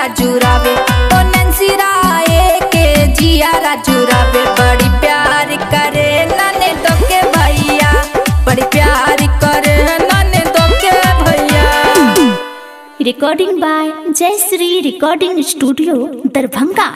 जुरावे, तो नैन्सी राय के जिया जुरावे। बड़ी प्यार करे ननदो के भैया, बड़ी प्यार करे ननदो के भैया। Recording by Jayashri recording studio Darbhanga.